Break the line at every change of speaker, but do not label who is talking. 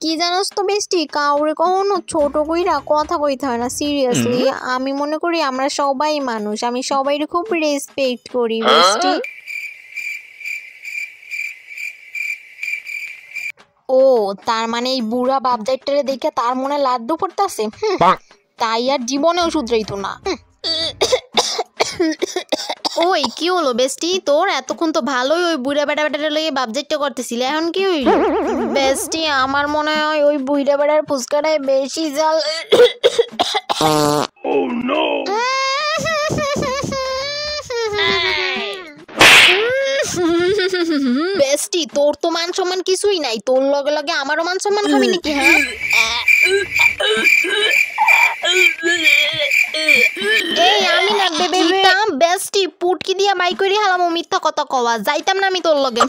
কি জানোস তো বেস্টি, কাউরে কখনো ছোট কইরা কথা কইতে হয় না। সিরিয়াসলি আমি মনে করি আমরা সবাই মানুষ, আমি সবাইকে খুব রেসপেক্ট করি বেস্টি। ও তার মানে এই বুড়া বাপজাইটারে দেখে তার মনে লাড্ডু পড়তাছে, তাই আর জীবনেও শুধরাইতো না। ওই কি হলো বেস্টি তোর? এতক্ষণ তো ভালোই ওই বুড়া বেটাটা লইয়ে বাপজাইটা করতেছিলে, এখন কি হইল? বেস্টি আমার মনে হয় ওই বুড়া বেটার ফুচকাটায় বেশি জাল। বেস্টি তোর তো মান সম্মান কিছুই নাই, তোর লগে লগে আমারও মান সম্মান খাবি নাকি? হ্যাঁ এই আমি না বেস্টি পুটকি দিয়া বাই করি হালামো, মিথ্যা কথা কওয়া যাইতাম না আমি তোর লগে।